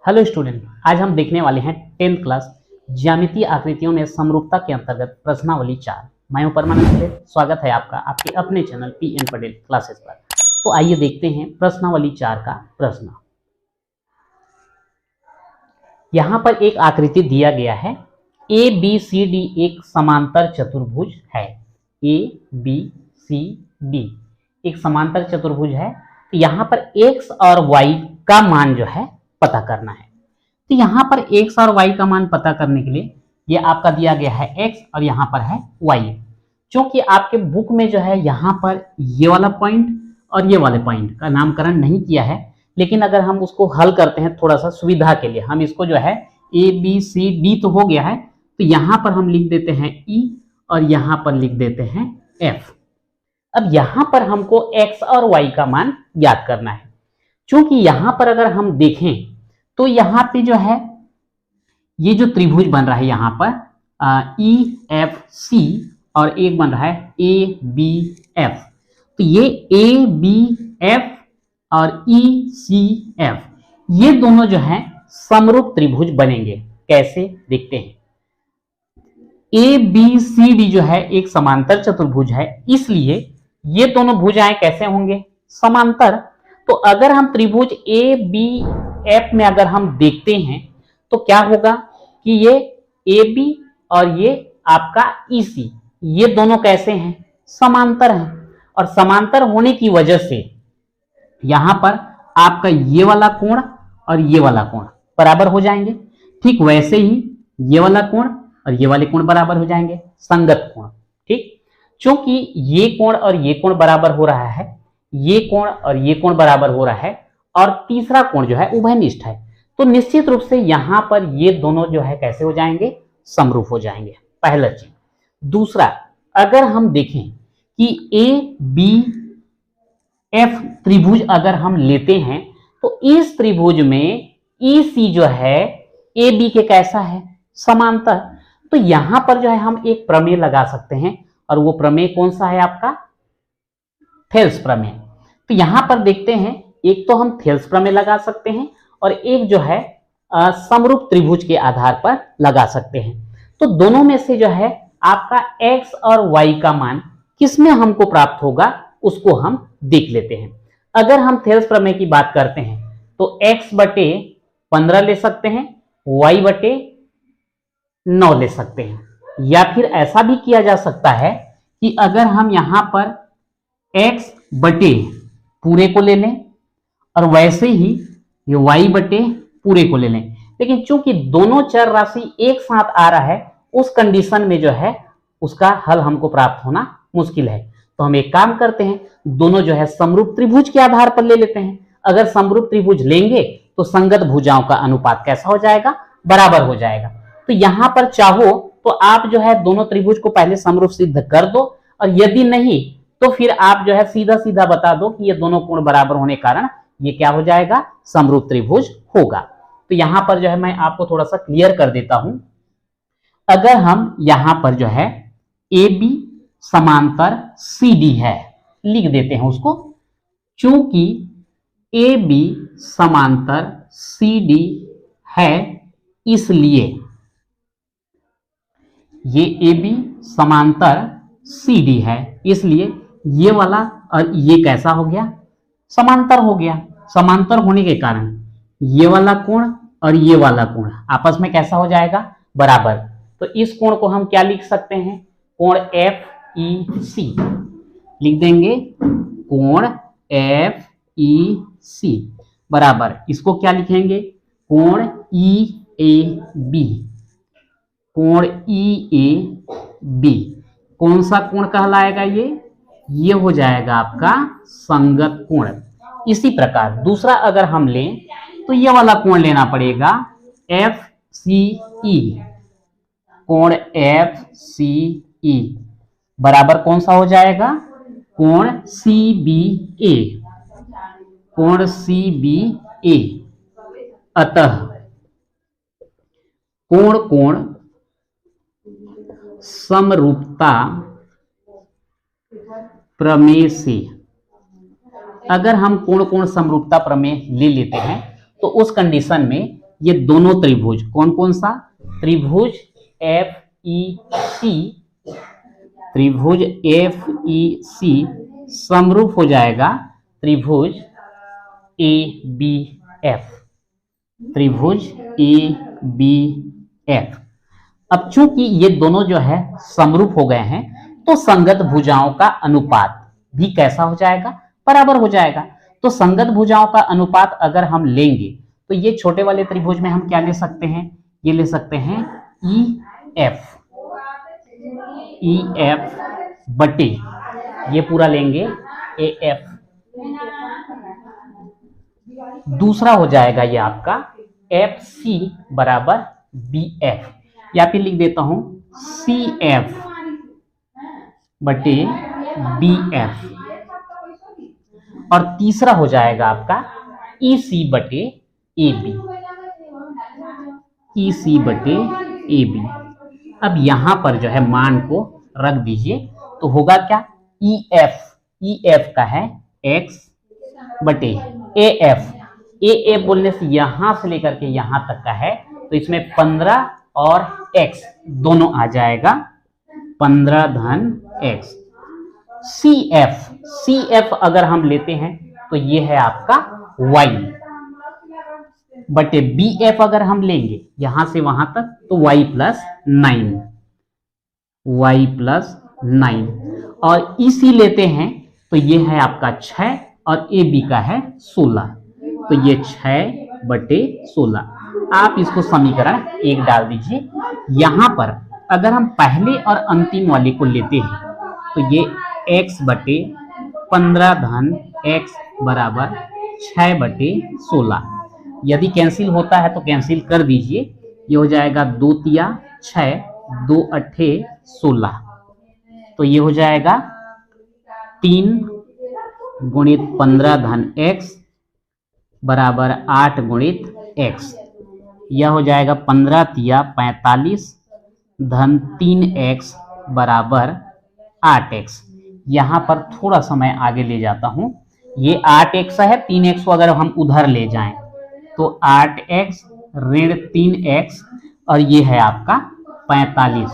Hello student, आज हम देखने वाले हैं 10th क्लास ज्यामितीय आकृतियों में समरूपता के अंतर्गत प्रश्नावली 4। मैं हूं परमानंद पटेल। स्वागत है आपका आपके अपने चैनल पीएन पटेल क्लासेस पर। तो आइए देखते हैं प्रश्नावली 4 का प्रश्न। यहां पर एक आकृति दिया गया है। ए बी सी डी एक समांतर चतुर्भुज है। ए बी सी डी एक समांतर चतुर्भुज है। तो यहां पर एक्स और वाई का मान जो है पता करना है। तो यहां पर x और y का मान पता करने के लिए ये आपका दिया गया है x और यहां पर है y। क्योंकि आपके बुक में जो है यहां पर ये वाला पॉइंट और ये वाले पॉइंट का नामकरण नहीं किया है, लेकिन अगर हम उसको हल करते हैं थोड़ा सा सुविधा के लिए, हम इसको जो है a b c d तो हो गया है, तो यहां पर हम लिख देते हैं e और यहां पर लिख देते हैं f। अब यहां पर हमको x और y का मान याद करना है। क्योंकि यहां पर अगर हम देखें तो यहां पे जो है ये जो त्रिभुज बन रहा है यहां पर ई एफ सी और एक बन रहा है ए बी एफ। तो ये ए बी एफ और ई सी एफ ये दोनों जो है समरूप त्रिभुज बनेंगे। कैसे देखते हैं। ए बी सी डी जो है एक समांतर चतुर्भुज है, इसलिए ये दोनों भुजाएं कैसे होंगे? समांतर। तो अगर हम त्रिभुज ए बी एफ में अगर हम देखते हैं तो क्या होगा कि ये ए बी और ये आपका ई सी ये दोनों कैसे हैं? समांतर हैं। और समांतर होने की वजह से यहां पर आपका ये वाला कोण और ये वाला कोण बराबर हो जाएंगे। ठीक वैसे ही ये वाला कोण और ये वाले कोण बराबर हो जाएंगे, संगत कोण। ठीक, क्योंकि ये कोण और ये कोण बराबर हो रहा है, ये कोण और ये कोण बराबर हो रहा है, और तीसरा कोण जो है उभयनिष्ठ है, तो निश्चित रूप से यहां पर ये दोनों जो है कैसे हो जाएंगे? समरूप हो जाएंगे। पहला चीज। दूसरा, अगर हम देखें कि ए बी एफ त्रिभुज अगर हम लेते हैं तो इस त्रिभुज में ई सी जो है ए बी के कैसा है? समांतर। तो यहां पर जो है हम एक प्रमेय लगा सकते हैं, और वो प्रमेय कौन सा है आपका? थेल्स प्रमेय। तो यहां पर देखते हैं, एक तो हम थेल्स प्रमेय लगा सकते हैं और एक जो है समरूप त्रिभुज के आधार पर लगा सकते हैं। तो दोनों में से जो है आपका x और y का मान किसमें हमको प्राप्त होगा उसको हम देख लेते हैं। अगर हम थेल्स प्रमेय की बात करते हैं तो x बटे 15 ले सकते हैं, y बटे 9 ले सकते हैं, या फिर ऐसा भी किया जा सकता है कि अगर हम यहां पर x बटे पूरे को ले लें और वैसे ही ये y बटे पूरे को ले लें। लेकिन चूंकि दोनों चर राशि एक साथ आ रहा है, उस कंडीशन में जो है उसका हल हमको प्राप्त होना मुश्किल है। तो हम एक काम करते हैं, दोनों जो है समरूप त्रिभुज के आधार पर ले लेते हैं। अगर समरूप त्रिभुज लेंगे तो संगत भुजाओं का अनुपात कैसा हो जाएगा? बराबर हो जाएगा। तो यहां पर चाहो तो आप जो है दोनों त्रिभुज को पहले समरूप सिद्ध कर दो, और यदि नहीं तो फिर आप जो है सीधा सीधा बता दो कि ये दोनों कोण बराबर होने के कारण ये क्या हो जाएगा? समरूप त्रिभुज होगा। तो यहां पर जो है मैं आपको थोड़ा सा क्लियर कर देता हूं। अगर हम यहां पर जो है ए बी समांतर सी डी है, लिख देते हैं उसको। चूंकि ए बी समांतर सी डी है, इसलिए ये ए बी समांतर सी डी है, इसलिए ये वाला और ये कैसा हो गया? समांतर हो गया। समांतर होने के कारण ये वाला कोण और ये वाला कोण आपस में कैसा हो जाएगा? बराबर। तो इस कोण को हम क्या लिख सकते हैं? कोण एफ ई सी लिख देंगे। कोण एफ ई सी बराबर, इसको क्या लिखेंगे? कोण ई ए बी। कोण ई ए बी कौन सा कोण कहलाएगा? ये हो जाएगा आपका संगत कोण। इसी प्रकार दूसरा अगर हम लें तो ये वाला कोण लेना पड़ेगा, एफ सी ई। कोण एफ सी ई बराबर कौन सा हो जाएगा? कोण सी बी ए। कोण सी बी ए। अतः कोण कोण समरूपता प्रमेय से, अगर हम कोण कोण समरूपता प्रमेय ले लेते हैं तो उस कंडीशन में ये दोनों त्रिभुज, कौन कौन सा, त्रिभुज एफ ई सी, त्रिभुज एफ ई सी समरूप हो जाएगा त्रिभुज ए बी एफ, त्रिभुज ए बी एफ। अब चूंकि ये दोनों जो है समरूप हो गए हैं, तो संगत भुजाओं का अनुपात भी कैसा हो जाएगा, बराबर हो जाएगा। तो संगत भुजाओं का अनुपात अगर हम लेंगे तो ये छोटे वाले त्रिभुज में हम क्या ले सकते हैं, ये ले सकते हैं ई एफ बटे, ये पूरा लेंगे ए एफ, दूसरा हो जाएगा ये आपका एफ सी बराबर बी एफ, या फिर लिख देता हूं सी एफ बटे बी एफ, और तीसरा हो जाएगा आपका ई सी बटे ए बी, ई सी बटे ए बी। अब यहां पर जो है मान को रख दीजिए, तो होगा क्या, ई एफ का है x बटे ए एफ बोलने से यहां से लेकर के यहां तक का है, तो इसमें 15 और x दोनों आ जाएगा, 15 धन x। सी एफ अगर हम लेते हैं तो ये है आपका y बटे बी एफ अगर हम लेंगे यहां से वहां तक तो y प्लस 9, और इसी लेते हैं तो ये है आपका 6 और ए बी का है 16, तो ये 6 बटे 16। आप इसको समीकरण 1 डाल दीजिए। यहां पर अगर हम पहले और अंतिम वाले को लेते हैं तो ये x बटे 15 धन x बराबर 6 बटे 16, यदि कैंसिल होता है तो कैंसिल कर दीजिए, ये हो जाएगा 2 तिया 6, 2 अट्ठे 16, तो ये हो जाएगा 3 गुणित 15 धन x बराबर 8 गुणित x, यह हो जाएगा 15 तिया 45 धन 3x बराबर 8x। यहां पर थोड़ा समय आगे ले जाता हूं, ये 8x है, 3x को अगर हम उधर ले जाएं तो 8x ऋण 3x, और ये है आपका 45,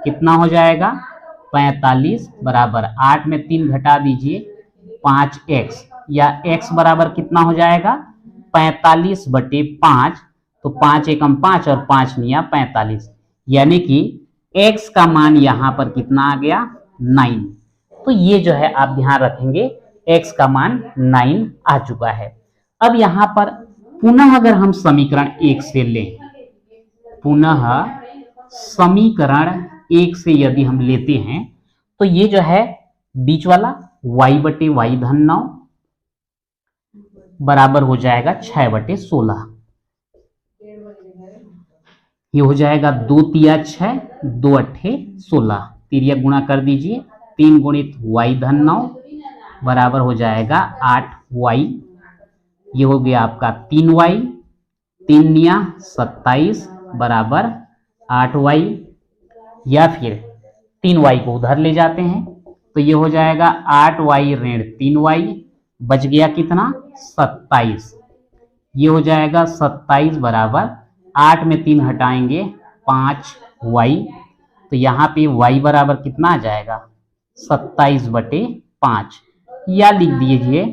कितना हो जाएगा 45 बराबर 8 में 3 घटा दीजिए 5x, या x बराबर कितना हो जाएगा 45 बटे 5, तो 5 एकम 5 और 5 निया 45, यानी कि x का मान यहां पर कितना आ गया 9। तो ये जो है आप ध्यान रखेंगे x का मान 9 आ चुका है। अब यहां पर पुनः अगर हम समीकरण 1 से लें, पुनः समीकरण 1 से यदि हम लेते हैं तो ये जो है बीच वाला y बटे y धन 9 बराबर हो जाएगा 6 बटे 16, ये हो जाएगा 2 तिया 6, 2 अट्ठे 16, तिरिया गुणा कर दीजिए, 3 गुणित y धन 9 बराबर हो जाएगा 8y, ये हो गया आपका 3y, 3 निया 27 बराबर 8y, या फिर 3y को उधर ले जाते हैं तो ये हो जाएगा 8y ऋण 3y, बच गया कितना 27, ये हो जाएगा 27 बराबर 8 में 3 हटाएंगे 5y, तो यहाँ पे y बराबर कितना आ जाएगा 27 बटे 5, या लिख दीजिए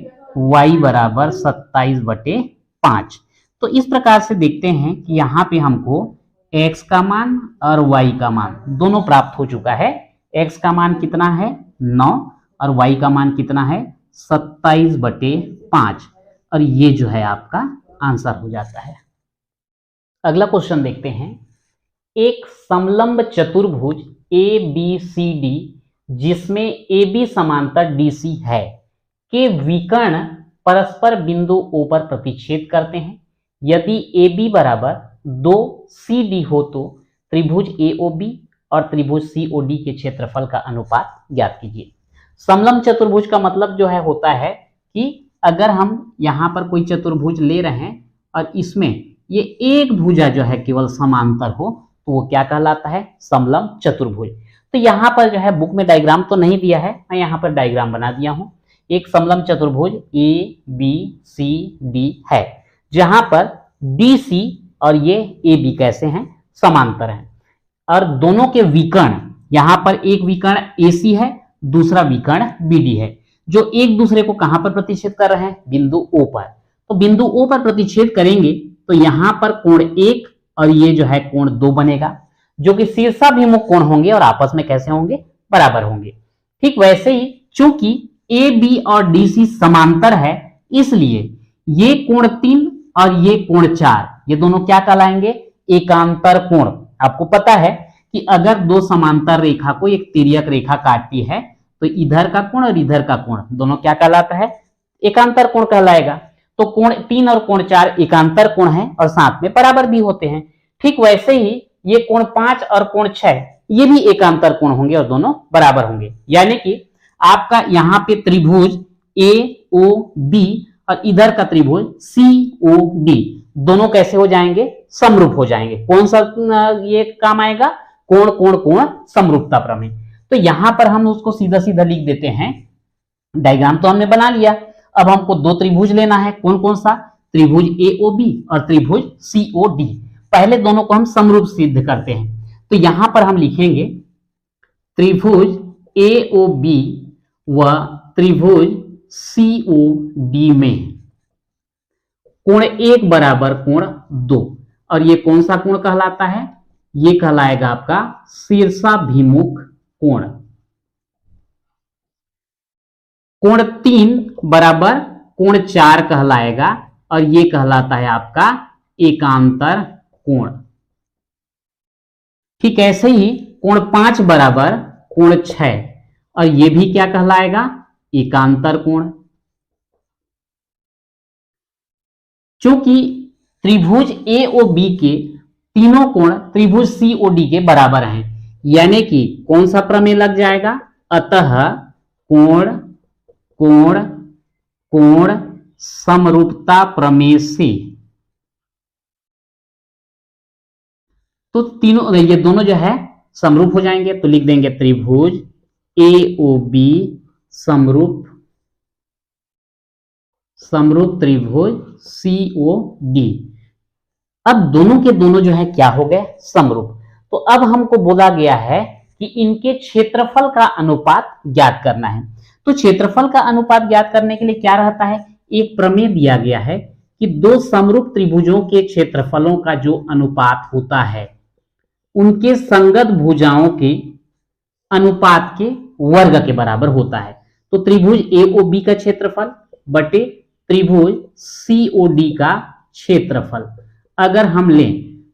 y बराबर 27 बटे 5। तो इस प्रकार से देखते हैं कि यहाँ पे हमको x का मान और y का मान दोनों प्राप्त हो चुका है। x का मान कितना है 9 और y का मान कितना है 27 बटे 5, और ये जो है आपका आंसर हो जाता है। अगला क्वेश्चन देखते हैं, एक समलंब चतुर्भुज ABCD जिसमें AB समांतर DC है के विकर्ण परस्पर बिंदु O पर प्रतिच्छेद करते हैं। यदि AB बराबर 2CD हो तो त्रिभुज AOB और त्रिभुज COD के क्षेत्रफल का अनुपात ज्ञात कीजिए। समलंब चतुर्भुज का मतलब जो है होता है कि अगर हम यहाँ पर कोई चतुर्भुज ले रहे हैं और इसमें ये एक भुजा जो है केवल समांतर हो तो वो क्या कहलाता है समलंब चतुर्भुज। तो यहाँ पर जो है बुक में डायग्राम तो नहीं दिया है, मैं यहाँ पर डायग्राम बना दिया हूँ। एक समलंब चतुर्भुज ABCD है जहां पर DC और ये ए बी कैसे हैं, समांतर हैं। और दोनों के विकर्ण, यहां पर एक विकर्ण AC है, दूसरा विकर्ण BD है, जो एक दूसरे को कहां पर प्रतिच्छेद कर रहे हैं, बिंदु O पर। तो बिंदु O पर प्रतिच्छेद करेंगे तो यहां पर कोण 1 और ये जो है कोण 2 बनेगा, जो कि शीर्षाभिमुख कोण होंगे और आपस में कैसे होंगे, बराबर होंगे। ठीक वैसे ही चूंकि AB और DC समांतर है, इसलिए ये कोण 3 और ये कोण 4, ये दोनों क्या कहलाएंगे, एकांतर कोण। आपको पता है कि अगर दो समांतर रेखा को एक तिर्यक रेखा काटती है तो इधर का कोण और इधर का कोण दोनों क्या कहलाता है, एकांतर कोण कहलाएगा। तो कोण 3 और कोण 4 एकांतर कोण है और साथ में बराबर भी होते हैं। ठीक वैसे ही ये कोण 5 और कोण 6 ये भी एकांतर कोण होंगे और दोनों बराबर होंगे। यानी कि आपका यहाँ पे त्रिभुज AOB और इधर का त्रिभुज COD दोनों कैसे हो जाएंगे, समरूप हो जाएंगे। कौन सा ये काम आएगा, कोण कोण कोण समरूपता प्रमेय। तो यहां पर हम उसको सीधा सीधा लिख देते हैं। डायग्राम तो हमने बना लिया, अब हमको दो त्रिभुज लेना है। कौन कौन सा, त्रिभुज AOB और त्रिभुज COD। पहले दोनों को हम समरूप सिद्ध करते हैं। तो यहां पर हम लिखेंगे त्रिभुज AOB व त्रिभुज COD में कोण 1 बराबर कोण 2, और ये कौन सा कोण कहलाता है, ये कहलाएगा आपका शीर्षाभिमुख कोण। कोण 3 बराबर कोण 4 कहलाएगा और ये कहलाता है आपका एकांतर कोण। ठीक ऐसे ही कोण 5 बराबर कोण 6 और ये भी क्या कहलाएगा, एकांतर कोण। चूंकि त्रिभुज AOB के तीनों कोण त्रिभुज COD के बराबर हैं, यानी कि कौन सा प्रमेय लग जाएगा, अतः कोण कोण कोण समरूपता प्रमेय से। तो तीनों ये दोनों जो है समरूप हो जाएंगे। तो लिख देंगे त्रिभुज AOB समरूप त्रिभुज COD। अब दोनों के दोनों जो है क्या हो गए, समरूप। तो अब हमको बोला गया है कि इनके क्षेत्रफल का अनुपात ज्ञात करना है। तो क्षेत्रफल का अनुपात ज्ञात करने के लिए क्या रहता है, एक प्रमेय दिया गया है कि दो समरूप त्रिभुजों के क्षेत्रफलों का जो अनुपात होता है उनके संगत भुजाओं के अनुपात के वर्ग के बराबर होता है। तो त्रिभुज AOB का क्षेत्रफल बटे त्रिभुज COD का क्षेत्रफल अगर हम लें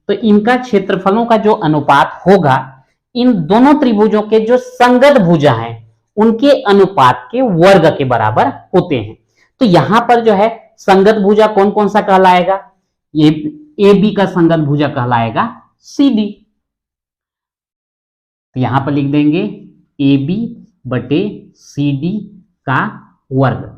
तो इनका क्षेत्रफलों का जो अनुपात होगा इन दोनों त्रिभुजों के जो संगत भुजा हैं उनके अनुपात के वर्ग के बराबर होते हैं। तो यहां पर जो है संगत भुजा कौन कौन सा कहलाएगा, ये AB का संगत भुजा कहलाएगा CD। तो यहां पर लिख देंगे AB बटे CD का वर्ग।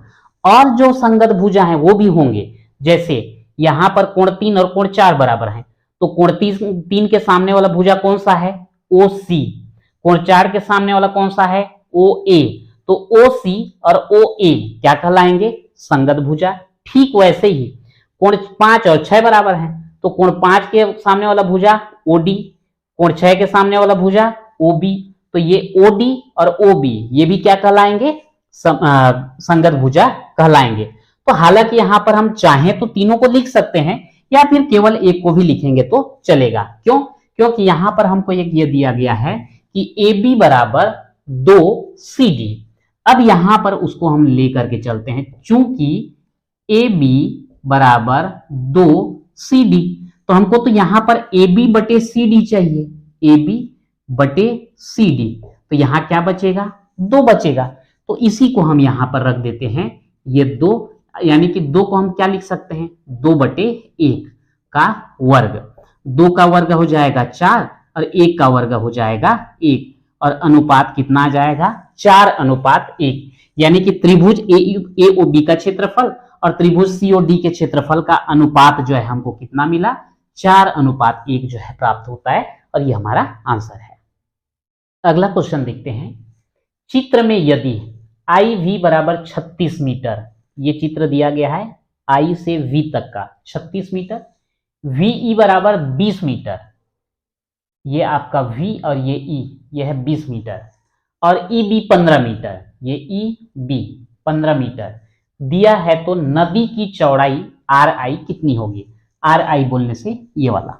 और जो संगत भुजा हैं वो भी होंगे, जैसे यहां पर कोण 3 और कोण 4 बराबर हैं, तो कोण 3 के सामने वाला भुजा कौन सा है, OC। कोण 4 के सामने वाला कौन सा है, OA। तो OC और OA क्या कहलाएंगे, संगत भुजा। ठीक वैसे ही कोण 5 और 6 बराबर हैं, तो कोण 5 के सामने वाला भुजा OD, कोण 6 के सामने वाला भुजा OB। तो ये OD और OB ये भी क्या कहलाएंगे, संगत भुजा कहलाएंगे। तो हालांकि यहां पर हम चाहें तो तीनों को लिख सकते हैं या फिर केवल एक को भी लिखेंगे तो चलेगा। क्यों, क्योंकि यहां पर हमको एक ये दिया गया है कि AB बराबर 2 CD। अब यहां पर उसको हम लेकर के चलते हैं, चूंकि AB बराबर 2 CD तो हमको तो यहां पर AB बटे CD चाहिए, AB बटे CD। तो यहां क्या बचेगा, 2 बचेगा। तो इसी को हम यहां पर रख देते हैं, ये 2, यानी कि 2 को हम क्या लिख सकते हैं, 2 बटे 1 का वर्ग। 2 का वर्ग हो जाएगा 4 और 1 का वर्ग हो जाएगा 1, और अनुपात कितना आ जाएगा, 4:1। यानी कि त्रिभुज AOB का क्षेत्रफल और त्रिभुज COD के क्षेत्रफल का अनुपात जो है हमको कितना मिला, 4:1 जो है प्राप्त होता है, और ये हमारा आंसर है। अगला क्वेश्चन देखते हैं। चित्र में यदि IV बराबर 36 मीटर, ये चित्र दिया गया है I से V तक का 36 मीटर, VE बराबर 20 मीटर, ये आपका V और ये E, ये है 20 मीटर, और EB 15 मीटर, ये EB 15 मीटर दिया है, तो नदी की चौड़ाई RI कितनी होगी? RI बोलने से ये वाला।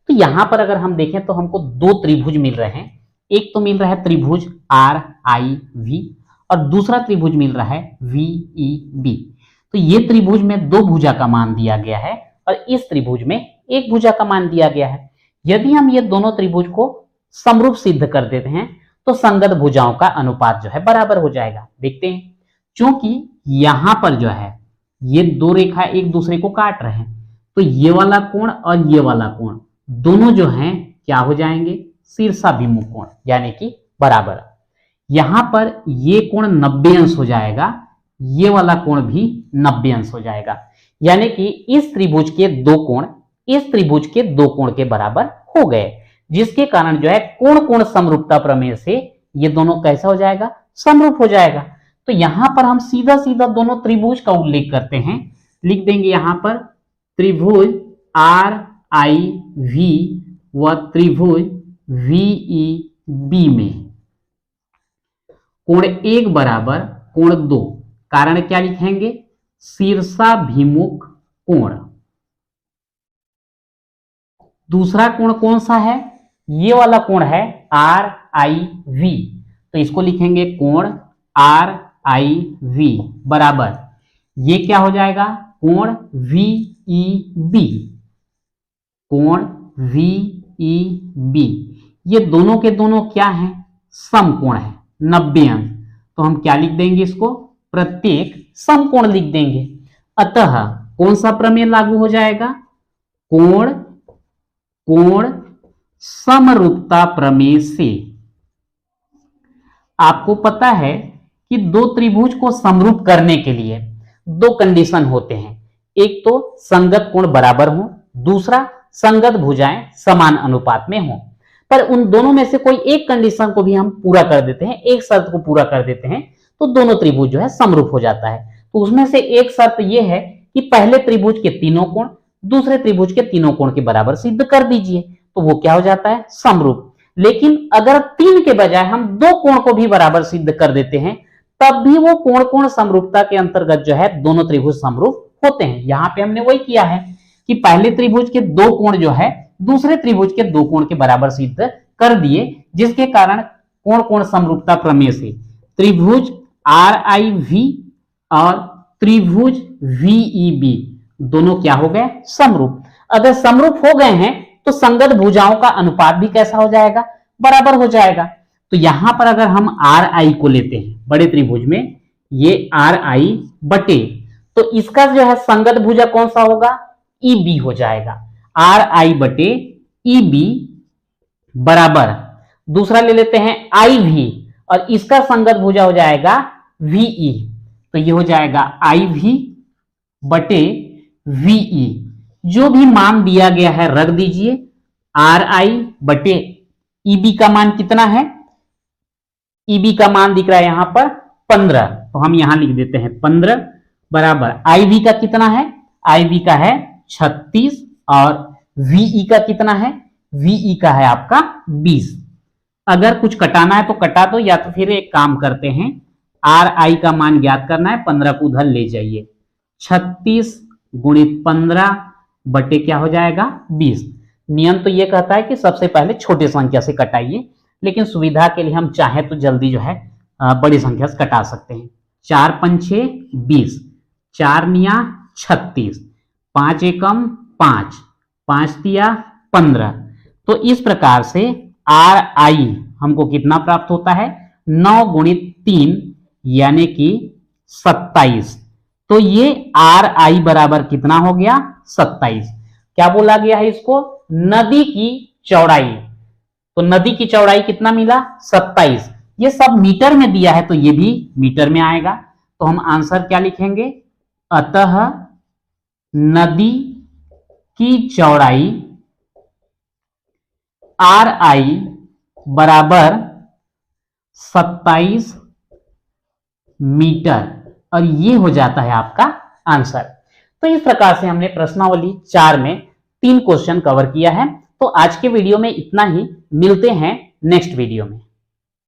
तो यहां पर अगर हम देखें तो हमको दो त्रिभुज मिल रहे हैं, एक तो मिल रहा है त्रिभुज RIV और दूसरा त्रिभुज मिल रहा है VEB। तो ये त्रिभुज में दो भुजा का मान दिया गया है और इस त्रिभुज में एक भुजा का मान दिया गया है। यदि हम ये दोनों त्रिभुज को समरूप सिद्ध कर देते हैं तो संगत भुजाओं का अनुपात जो है बराबर हो जाएगा। देखते हैं, क्योंकि यहां पर जो है ये दो रेखा एक दूसरे को काट रहे हैं, तो ये वाला कोण और ये वाला कोण दोनों जो हैं क्या हो जाएंगे? शीर्षाभिमुख कोण, यानी कि बराबर। यहां पर ये कोण 90 अंश हो जाएगा, ये वाला कोण भी 90 अंश हो जाएगा, यानी कि इस त्रिभुज के दो कोण इस त्रिभुज के दो कोण के बराबर हो गए, जिसके कारण जो है कोण कोण समरूपता प्रमेय से ये दोनों कैसा हो जाएगा? समरूप हो जाएगा। तो यहां पर हम सीधा सीधा दोनों त्रिभुज का उल्लेख करते हैं, लिख देंगे यहां पर त्रिभुज RIV व त्रिभुज VEB में कोण 1 बराबर कोण 2, कारण क्या लिखेंगे? शीर्षाभिमुख कोण। दूसरा कोण कौन सा है? ये वाला कोण है RIV, तो इसको लिखेंगे कोण RIV बराबर, ये क्या हो जाएगा? कोण VEB, कोण VEB। ये दोनों के दोनों क्या है? समकोण है, 90 अंश। तो हम क्या लिख देंगे? इसको प्रत्येक समकोण लिख देंगे। अतः कौन सा प्रमेय लागू हो जाएगा? कोण कोण समरूपता प्रमेय से। आपको पता है कि दो त्रिभुज को समरूप करने के लिए दो कंडीशन होते हैं, एक तो संगत कोण बराबर हो, दूसरा संगत भुजाएं समान अनुपात में हो। पर उन दोनों में से कोई एक कंडीशन को भी हम पूरा कर देते हैं, एक शर्त को पूरा कर देते हैं, तो दोनों त्रिभुज जो है समरूप हो जाता है। तो उसमें से एक शर्त यह है कि पहले त्रिभुज के तीनों कोण दूसरे त्रिभुज के तीनों कोण के बराबर सिद्ध कर दीजिए, तो वो क्या हो जाता है? समरूप। लेकिन अगर 3 के बजाय हम 2 कोण को भी बराबर सिद्ध कर देते हैं, तब भी वो कोण कोण समरूपता के अंतर्गत जो है दोनों त्रिभुज समरूप होते हैं। यहां पे हमने वही किया है कि पहले त्रिभुज के 2 कोण जो है दूसरे त्रिभुज के 2 कोण के बराबर सिद्ध कर दिए, जिसके कारण कोण कोण समरूपता प्रमेय से त्रिभुज RIV और त्रिभुज VEB दोनों क्या हो गए? समरूप। अगर समरूप हो गए हैं तो संगत भुजाओं का अनुपात भी कैसा हो जाएगा? बराबर हो जाएगा। तो यहां पर अगर हम RI को लेते हैं बड़े त्रिभुज में, ये RI बटे, तो इसका जो है संगत भुजा कौन सा होगा? EB हो जाएगा। RI बटे EB बराबर, दूसरा ले लेते हैं IV और इसका संगत भुजा हो जाएगा VE, तो ये हो जाएगा IV बटे VE। जो भी मान दिया गया है रख दीजिए। RI बटे EB का मान कितना है? EB का मान दिख रहा है यहां पर 15, तो हम यहां लिख देते हैं 15 बराबर IV का कितना है? IV का है 36 और VE का कितना है? VE का है आपका 20। अगर कुछ कटाना है तो कटा दो, या तो फिर एक काम करते हैं, RI का मान ज्ञात करना है, 15 को उधर ले जाइए, 36 गुणित 15 बटे क्या हो जाएगा? 20। नियम तो ये कहता है कि सबसे पहले छोटे संख्या से कटाइए, लेकिन सुविधा के लिए हम चाहें तो जल्दी जो है बड़ी संख्या से कटा सकते हैं। 4 पंचे 20, 4 निया 36, 5 एकम 5, 5 तिया 15। तो इस प्रकार से RI हमको कितना प्राप्त होता है? 9 गुणित 3 यानी कि 27। तो ये RI बराबर कितना हो गया? 27। क्या बोला गया है इसको? नदी की चौड़ाई। तो नदी की चौड़ाई कितना मिला? 27। ये सब मीटर में दिया है तो ये भी मीटर में आएगा, तो हम आंसर क्या लिखेंगे? अतः नदी की चौड़ाई RI बराबर 27 मीटर, और ये हो जाता है आपका आंसर। तो इस प्रकार से हमने प्रश्नावली 4 में 3 क्वेश्चन कवर किया है। तो आज के वीडियो में इतना ही, मिलते हैं नेक्स्ट वीडियो में।